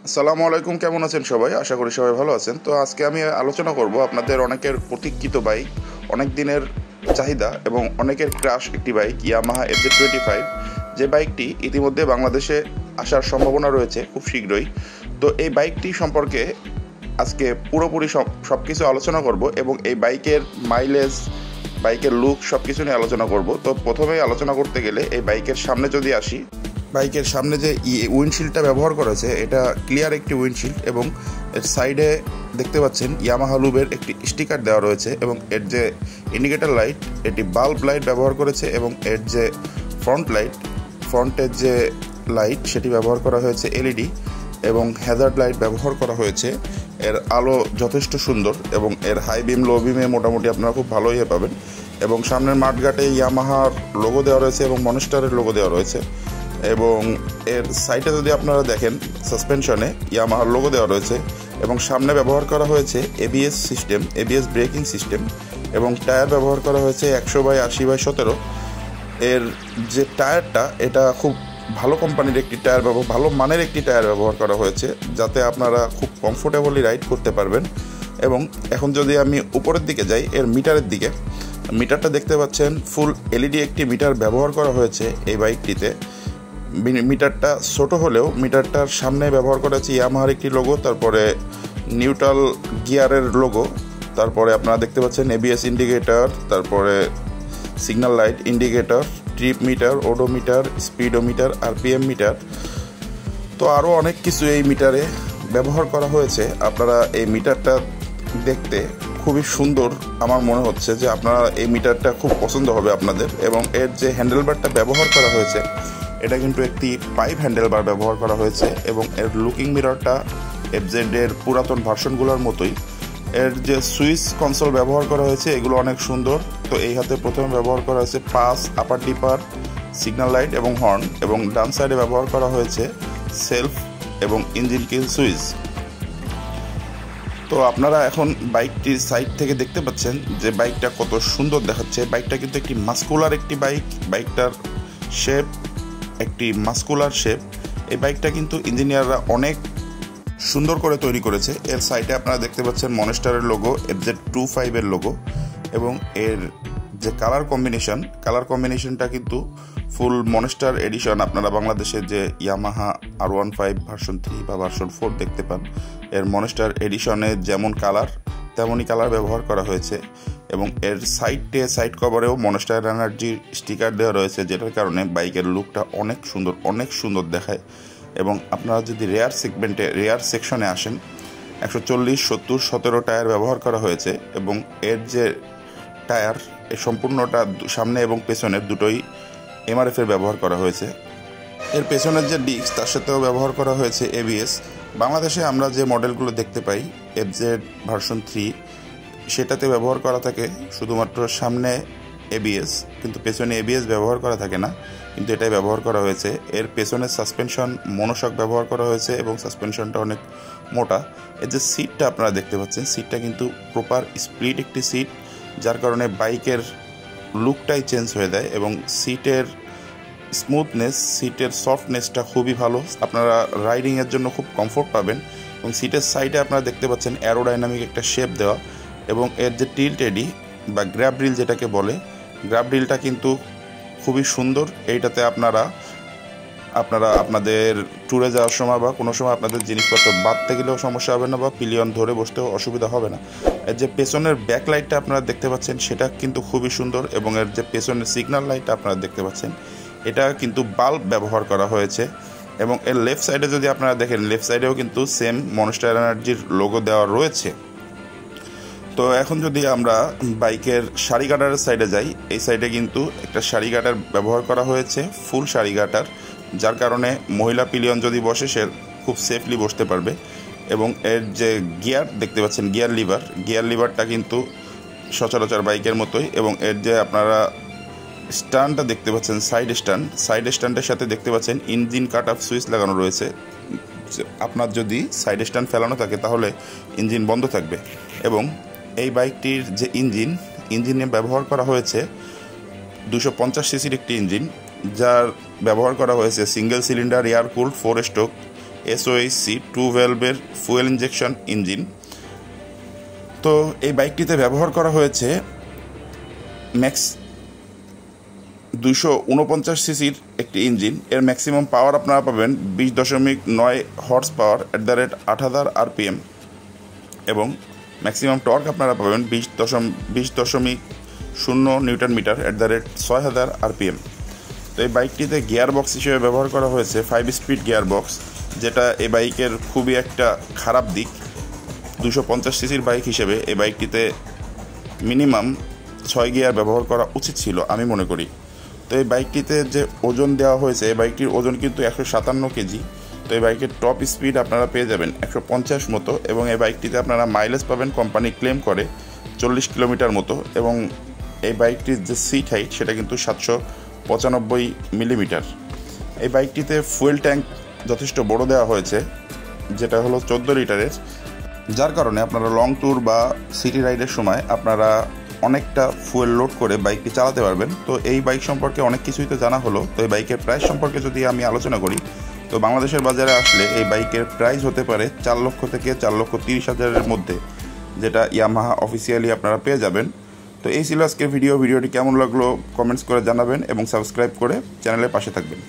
আসসালামু আলাইকুম, কেমন আছেন সবাই? আশা করি সবাই ভালো আছেন। তো আজকে আমি আলোচনা করব আপনাদের অনেকের প্রতীক্ষিত বাইক, অনেক দিনের চাহিদা এবং অনেকের ক্রাশ একটি বাইক ইয়ামাহা FZ25, যে বাইকটি ইতিমধ্যে বাংলাদেশে আসার সম্ভাবনা রয়েছে খুব শীঘ্রই। তো এই বাইকটি সম্পর্কে আজকে পুরোপুরি সব কিছু আলোচনা করব এবং এই বাইকের মাইলেজ, বাইকের লুক সব কিছু নিয়ে আলোচনা করব। তো প্রথমেই আলোচনা করতে গেলে এই বাইকের সামনে যদি আসি, বাইকের সামনে যে উইন্ডশিল্ডটা ব্যবহার করেছে এটা ক্লিয়ার একটি উইন্ডশিল্ড এবং এর সাইডে দেখতে পাচ্ছেন ইয়ামাহা লুবের একটি স্টিকার দেওয়া রয়েছে এবং এর যে ইন্ডিকেটর লাইট এটি বাল্ব লাইট ব্যবহার করেছে এবং এর যে ফ্রন্টের যে লাইট সেটি ব্যবহার করা হয়েছে এলইডি এবং হ্যাজার্ড লাইট ব্যবহার করা হয়েছে। এর আলো যথেষ্ট সুন্দর এবং এর হাই বিম লো বিমে মোটামুটি আপনারা খুব ভালোই পাবেন এবং সামনের মাঠঘাটে ইয়ামাহার লোগো দেওয়া রয়েছে এবং মনস্টারের লোগো দেওয়া রয়েছে এবং এর সাইডে যদি আপনারা দেখেন সাসপেনশনে ইয়ামাহার লোগো দেওয়া রয়েছে এবং সামনে ব্যবহার করা হয়েছে এবিএস ব্রেকিং সিস্টেম এবং টায়ার ব্যবহার করা হয়েছে 100/80/17। এর যে টায়ারটা এটা খুব ভালো কোম্পানির একটি টায়ার ভালো মানের একটি টায়ার ব্যবহার করা হয়েছে যাতে আপনারা খুব কমফোর্টেবলি রাইড করতে পারবেন। এবং এখন যদি আমি উপরের দিকে যাই, এর মিটারের দিকে, মিটারটা দেখতে পাচ্ছেন ফুল এলইডি একটি মিটার ব্যবহার করা হয়েছে এই বাইকটিতে। মিটারটা ছোট হলেও মিটারটার সামনে ব্যবহার করা হয়েছে ইয়ামাহার একটি লোগো, তারপরে নিউট্রাল গিয়ারের লোগো, তারপরে আপনারা দেখতে পাচ্ছেন এবিএস ইন্ডিকেটর, তারপরে signal light indicator, trip meter, odometer, speedometer, RPM meter. তো আরও অনেক কিছু এই মিটারে ব্যবহার করা হয়েছে। আপনারা এই মিটারটা দেখতে খুবই সুন্দর, আমার মনে হচ্ছে যে আপনারা এই মিটারটা খুব পছন্দ হবে আপনাদের। এবং এর যে হ্যান্ডেলবারটা ব্যবহার করা হয়েছে এটা কিন্তু একটি পাইপ হ্যান্ডেলবার ব্যবহার করা হয়েছে এবং এর লুকিং মিররটা এফজেডের পুরাতন ভার্সনগুলোর মতোই। এর যে সুইচ কনসোল ব্যবহার করা হয়েছে এগুলো অনেক সুন্দর। তো এই হাতে প্রথমে ব্যবহার করা হয়েছে পাস, আপার ডিপার, সিগন্যাল লাইট এবং হর্ন, এবং ডান সাইডে ব্যবহার করা হয়েছে সেলফ এবং ইঞ্জিন কিল সুইচ। তো আপনারা এখন বাইকটির সাইড থেকে দেখতে পাচ্ছেন যে বাইকটা কত সুন্দর দেখাচ্ছে। বাইকটা কিন্তু একটি মাস্কুলার একটি বাইক, বাইকটার শেপ একটি মাস্কুলার শেপ। এই বাইকটা কিন্তু ইঞ্জিনিয়াররা অনেক সুন্দর করে তৈরি করেছে। এর সাইডে আপনারা দেখতে পাচ্ছেন মনস্টারের লোগো, FZ25 এর লোগো এবং এর যে কালার কম্বিনেশনটা কিন্তু ফুল মনস্টার এডিশন। আপনারা বাংলাদেশে যে ইয়ামাহা R15 ভার্সন 3 বা ভার্সন 4 দেখতে পান, এর মনস্টার এডিশনে যেমন কালার তেমনই কালার ব্যবহার করা হয়েছে এবং এর সাইড কভারেও মনস্টার এনার্জির স্টিকার দেওয়া রয়েছে, যেটার কারণে বাইকের লুকটা অনেক সুন্দর দেখায়। এবং আপনারা যদি রেয়ার সেকশনে আসেন, 140, 70, 17 টায়ার ব্যবহার করা হয়েছে এবং এর যে টায়ার এর সম্পূর্ণটা সামনে এবং পেছনের দুটোই MRF এর ব্যবহার করা হয়েছে। এর পেছনের যে ডিস্ক তার সাথেও ব্যবহার করা হয়েছে ABS। বাংলাদেশে আমরা যে মডেলগুলো দেখতে পাই FZ ভার্সন 3, সেটাতে ব্যবহার করা থাকে শুধুমাত্র সামনে ABS, কিন্তু পেছনে ABS ব্যবহার করা থাকে না, কিন্তু এটাই ব্যবহার করা হয়েছে। এর পেছনের সাসপেনশন মনোশক ব্যবহার করা হয়েছে এবং সাসপেনশনটা অনেক মোটা। এর যে সিটটা আপনারা দেখতে পাচ্ছেন, সিটটা কিন্তু প্রপার স্প্লিট একটি সিট, যার কারণে বাইকের লুকটাই চেঞ্জ হয়ে দেয় এবং সিটের স্মুথনেস, সিটের সফটনেসটা খুবই ভালো। আপনারা রাইডিংয়ের জন্য খুব কমফোর্ট পাবেন এবং সিটের সাইডে আপনারা দেখতে পাচ্ছেন অ্যারোডাইনামিক একটা শেপ দেওয়া এবং এর যে টিল্ট এডি বা গ্র্যাব রিল যেটাকে বলে, গ্র্যাব রিলটা কিন্তু খুবই সুন্দর। এইটাতে আপনারা আপনাদের ট্যুরে যাওয়ার সময় বা কোনো সময় আপনাদের জিনিসপত্র বাঁধতে গেলেও সমস্যা হবে না বা পিলিয়ন ধরে বসতেও অসুবিধা হবে না। এর যে পেছনের ব্যাক লাইটটা আপনারা দেখতে পাচ্ছেন সেটা কিন্তু খুবই সুন্দর এবং এর যে পেছনের সিগন্যাল লাইটটা আপনারা দেখতে পাচ্ছেন এটা কিন্তু বাল্ব ব্যবহার করা হয়েছে। এবং এর লেফট সাইডে যদি আপনারা দেখেন, লেফট সাইডেও কিন্তু সেম মনস্টার এনার্জির লোগো দেওয়া রয়েছে। তো এখন যদি আমরা বাইকের সারি গার্ডারের সাইডে যাই, এই সাইডে কিন্তু একটা সারি গার্ডার ব্যবহার করা হয়েছে, ফুল সারি গার্ডার, যার কারণে মহিলা পিলিয়ন যদি বসে সে খুব সেফলি বসতে পারবে। এবং এর যে গিয়ার দেখতে পাচ্ছেন, গিয়ার লিভারটা কিন্তু সচরাচর বাইকের মতোই এবং এর যে আপনারা স্ট্যান্ডটা দেখতে পাচ্ছেন, সাইড স্ট্যান্ডের সাথে দেখতে পাচ্ছেন ইঞ্জিন কাট অফ সুইচ লাগানো রয়েছে। আপনার যদি সাইড স্ট্যান্ড ফেলানো থাকে তাহলে ইঞ্জিন বন্ধ থাকবে। এবং এই বাইকটির যে ইঞ্জিনে ব্যবহার করা হয়েছে 250 সিসির একটি ইঞ্জিন, যার ব্যবহার করা হয়েছে single cylinder air cooled 4 stroke SOHC 2 ভ্যালভের ফুয়েল ইনজেকশন ইঞ্জিন। তো এই বাইকটিতে ব্যবহার করা হয়েছে ম্যাক্স 249 সিসির একটি ইঞ্জিন। এর ম্যাক্সিমাম পাওয়ার আপনারা পাবেন 20.9 হর্স পাওয়ার @8000 RPM এবং ম্যাক্সিমাম টর্ক আপনারা পাবেন 20.0 নিউটন মিটার @6000 RPM। তো এই বাইকটিতে গিয়ার বক্স হিসেবে ব্যবহার করা হয়েছে 5 স্পিড গিয়ার বক্স, যেটা এই বাইকের খুবই একটা খারাপ দিক। 250 সিসির বাইক হিসেবে এই বাইকটিতে মিনিমাম 6 গিয়ার ব্যবহার করা উচিত ছিল আমি মনে করি। তো এই বাইকটিতে যে ওজন দেওয়া হয়েছে, এই বাইকটির ওজন কিন্তু 157 কেজি। তো এই বাইকের টপ স্পিড আপনারা পেয়ে যাবেন 150 মতো এবং এই বাইকটিতে আপনারা মাইলেজ পাবেন কোম্পানি ক্লেম করে 40 কিলোমিটার মতো এবং এই বাইকটির যে সিট হাইট সেটা কিন্তু 795 মিলিমিটার। এই বাইকটিতে ফুয়েল ট্যাঙ্ক যথেষ্ট বড় দেওয়া হয়েছে, যেটা হলো 14 লিটারের, যার কারণে আপনারা লং ট্যুর বা সিটি রাইডের সময় আপনারা অনেকটা ফুয়েল লোড করে বাইকটি চালাতে পারবেন। তো এই বাইক সম্পর্কে অনেক কিছুই তো জানা হলো। তো এই বাইকের প্রাইস সম্পর্কে যদি আমি আলোচনা করি, তো বাংলাদেশের বাজারে আসলে এই বাইকের প্রাইস হতে পারে 4 লক্ষ থেকে 4,30,000-এর মধ্যে, যেটা ইয়ামাহা অফিসিয়ালি আপনারা পেয়ে যাবেন। তো এই ছিল আজকের ভিডিওটি কেমন লাগলো কমেন্টস করে জানাবেন এবং সাবস্ক্রাইব করে চ্যানেলের পাশে থাকবেন।